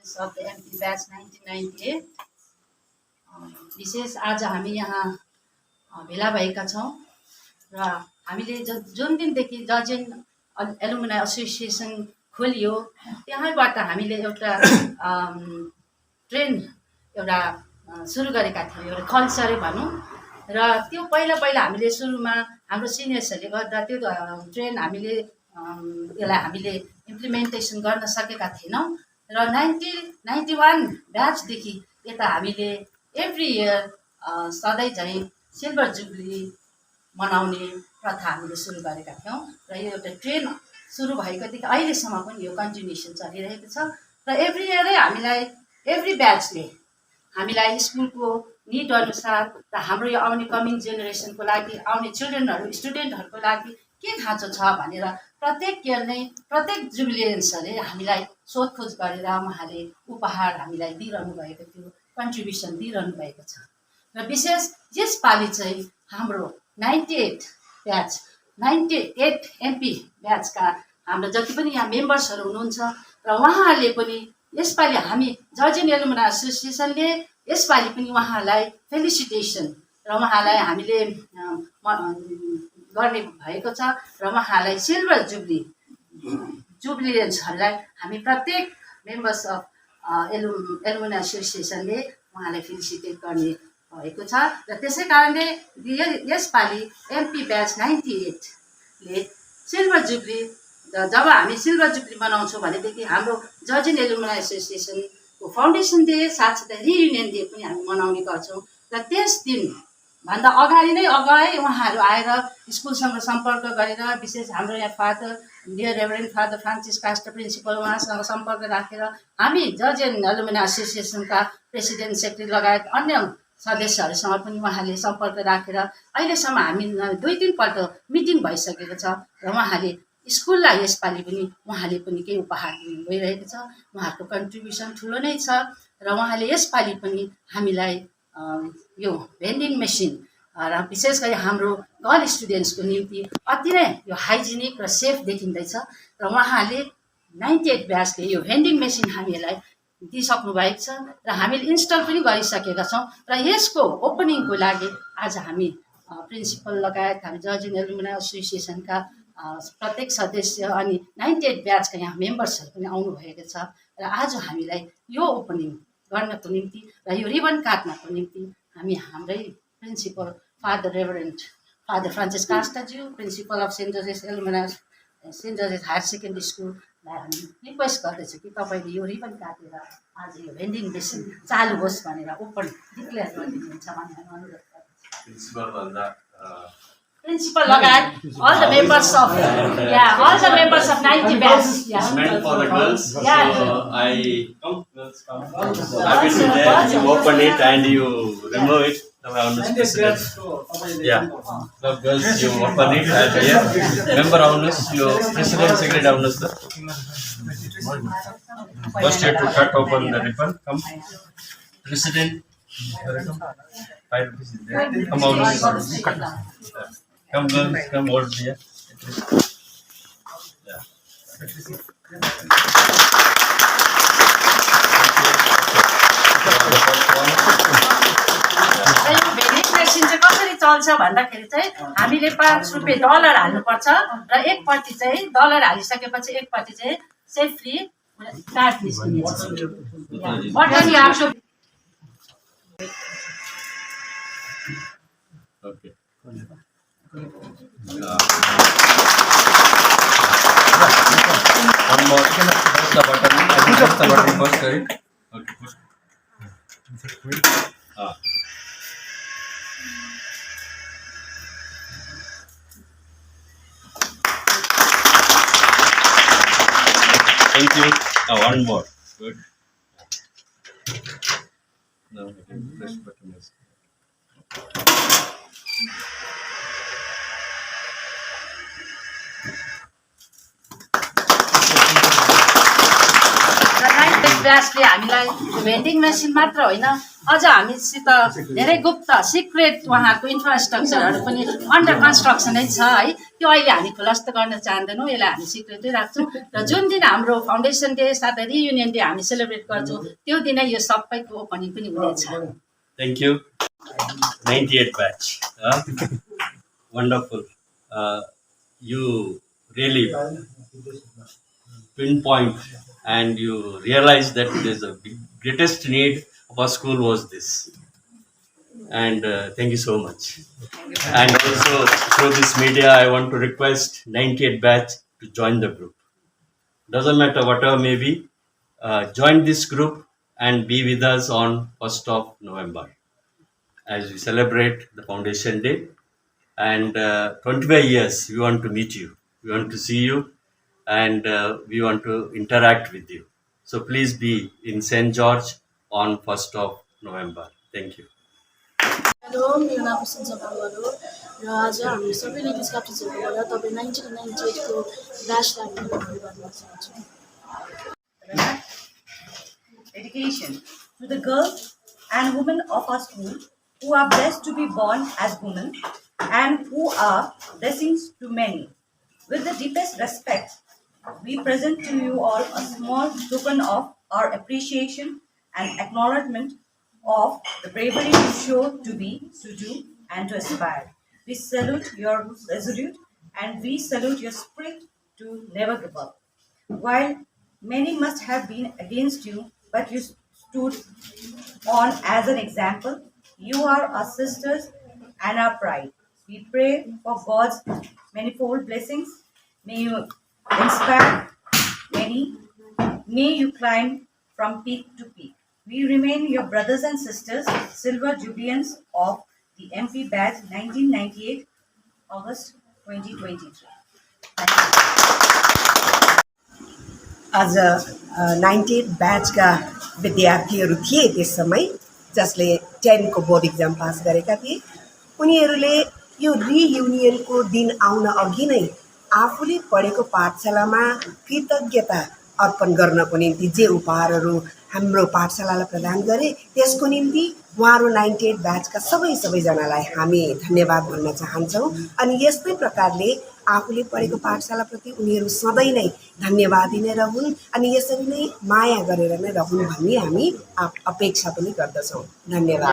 students of the MP batch 1998 विशेष आज हामी यहाँ भेला भएका छौँ र हामीले जुन दिनदेखि जजेन एलुमनाई एसोसिएसन खोलियो त्यहाँबाट हामीले एउटा ट्रेन एउटा सुरु गरेका थियौँ एउटा कल्चरै भनौँ र त्यो पहिला हामीले सुरुमा हाम्रो सिनियर्सहरूले गर्दा त्यो ट्रेन हामीले यसलाई हामीले इम्प्लिमेन्टेसन गर्न सकेका थिएनौँ र 1991 ब्याचदेखि यता हामीले एभ्री इयर सधैँ चाहिँ सिल्भर जुब्ली मनाउने प्रथा हामीले सुरु गरेका थियौँ र यो एउटा ट्रेन सुरु भएकोदेखि अहिलेसम्म पनि यो कन्टिन्युसन चलिरहेको छ र एभ्री इयरै हामीलाई एभ्री ब्याचले हामीलाई स्कुलको निड अनुसार र हाम्रो यो आउने कमिङ जेनेरेसनको लागि आउने चिल्ड्रेनहरू स्टुडेन्टहरूको लागि के खाँचो छ भनेर प्रत्येक इयर नै प्रत्येक जुबिलियन्सहरूले हामीलाई सोधखोज गरेर उहाँले उपहार हामीलाई दिइरहनु भएको थियो कन्ट्रिब्युसन दिइरहनु भएको छ र विशेष यसपालि चाहिँ हाम्रो 98 ब्याच 98 एमपी ब्याचका हाम्रो जति पनि यहाँ मेम्बर्सहरू हुनुहुन्छ र उहाँहरूले पनि यसपालि हामी जजेन एलुमनाई एसोसिएसनले यसपालि पनि उहाँलाई फेलिसिटेसन र उहाँलाई हामीले गर्ने भएको छ र उहाँलाई सिल्भर जुबिलियन्सहरूलाई हामी प्रत्येक मेम्बर्स अफ एलुमनाई एसोसिएसनले उहाँलाई फेलिसिटेट गर्ने भएको छ र त्यसै कारणले यसपालि एमपी ब्याच 98 ले सिल्भर जुब्ली जब हामी सिल्भर जुब्ली मनाउँछौँ भनेदेखि हाम्रो जजेन एलुमनाई एसोसिएसनको फाउन्डेसन डे साथसाथै रियुनियन डे पनि हामी मनाउने गर्छौँ र त्यस दिनभन्दा अगाडि नै उहाँहरू आएर स्कुलसँग सम्पर्क गरेर विशेष हाम्रो यहाँ father dear reverend father Francis Castor principal उहाँसँग सम्पर्क राखेर हामी जजेन एलुमनाई एसोसिएसनका प्रेसिडेन्ट सेक्रेटरी लगायत अन्य सदस्यहरूसँग पनि उहाँले सम्पर्क राखेर अहिलेसम्म हामी 2-3 पल्ट मिटिङ भइसकेको छ र उहाँले स्कुललाई यसपालि पनि उहाँले पनि केही उपहार दिनु भइरहेको छ उहाँहरूको कन्ट्रिब्युसन ठुलो नै छ र उहाँले यसपालि पनि हामीलाई यो भेन्डिङ मेसिन र विशेष गरी हाम्रो गर्ल स्टुडेन्ट्सको निम्ति अति नै यो हाइजिनिक र सेफ देखिँदैछ र उहाँले 98 ब्याचले यो भेन्डिङ मेसिन हामीलाई दिइसक्नु भएको छ र हामीले इन्स्टल पनि गरिसकेका छौँ र यसको ओपनिङको लागि आज हामी प्रिन्सिपल लगायत हामी जजेन एलुमनाई एसोसिएसनका प्रत्येक सदस्य अनि 98 ब्याचका यहाँ मेम्बर्सहरू पनि आउनुभएको छ र आज हामीलाई यो ओपनिङ गर्नको निम्ति र यो रिबन काट्नको निम्ति हामी हाम्रै principal father reverend father Francis कास्टाज्यू principal of Saint Joseph alumni Saint Joseph higher secondary स्कुललाई हामी रिक्वेस्ट गर्दैछु कि तपाईँले यो रिबन काटेर आज यो भेन्डिङ मेसिन चालु होस् भनेर ओपन डिक्लेयर गरिदिनुहुन्छ भन्ने अनुरोध गर्दछु Principal लगायत all the members of 90 batch. It's meant for the girls. So I happy to that you open it and you remove it. Yeah. So girls you open it and here member owners you president secretary owners. First you have to cut open the ribbon. Come. President. Come owners. Come girls, come hold here. Yeah. Vending machine चाहिँ कसरी चल्छ भन्दाखेरि चाहिँ हामीले $5 हाल्नुपर्छ र एकपट्टि चाहिँ डलर हालिसकेपछि एकपट्टि चाहिँ सेफली कार्ड निस्किनेछ बटन यहाँ Okay. One more. Push the button. Push the button first, correct? Okay, push. Thank you. One more. Good. Now I can press button. ब्याचले हामीलाई भेन्डिङ मेसिन मात्र होइन अझ हामीसित धेरै गुप्त सिक्रेट उहाँहरूको इन्फ्रास्ट्रक्चरहरू पनि अन्डर कन्स्ट्रक्सनै छ है त्यो अहिले हामी खुलस्त गर्न चाहँदैनौँ यसलाई हामी सिक्रेटै राख्छौँ र जुन दिन हाम्रो फाउन्डेसन डे साथै रियुनियन डे हामी सेलिब्रेट गर्छौँ त्यो दिनै यो सबैको ओपनिङ पनि हुनेछ Thank you. 98 batch. Wonderful. You really pinpoint and you realize that there's a greatest need of our school was this. And thank you so much. And also through this media, I want to request 98 batch to join the group. Doesn't matter whatever may be, join this group and be with us on 1st of November as we celebrate the Foundation Day. And 25 years, we want to meet you. We want to see you and we want to interact with you. So please be in St. George on 1st of November. Thank you. Hello मेरो नाम सञ्जय बाङ्गल हो र आज हामी सबै ladies क्याप्टन्सहरूबाट तपाईँ 1998 को ब्याचलाई हामी धन्यवाद दिन चाहन्छु Dedication to the girls and women of our school who are blessed to be born as women and who are blessings to many. With the deepest respect, we present to you all a small token of our appreciation and acknowledgement of the bravery you show to be, to do, and to aspire. We salute your resolute and we salute your spirit to never give up. While many must have been against you, but you stood on as an example. You are our sisters and our pride. We pray for God's manifold blessings. May you inspire many. May you climb from peak to peak. We remain your brothers and sisters, Silver Jubilarians of the MP batch 1998, August 2023. आज 98 ब्याचका विद्यार्थीहरू थिए त्यस समय जसले 10 को board exam pass गरेका थिए उनीहरूले यो रियुनियनको दिन आउन अघि नै आफूले पढेको पाठशालामा कृतज्ञता अर्पण गर्नको निम्ति जे उपहारहरू हाम्रो पाठशालालाई प्रदान गरे त्यसको निम्ति उहाँहरू 98 ब्याचका सबैजनालाई हामी धन्यवाद भन्न चाहन्छौँ अनि यस्तै प्रकारले आफूले पढेको पाठशालाप्रति उनीहरू सधैँ नै धन्यवादी नै रहन् अनि यसरी नै माया गरेर नै रहन् भन्ने हामी अपेक्षा पनि गर्दछौँ धन्यवाद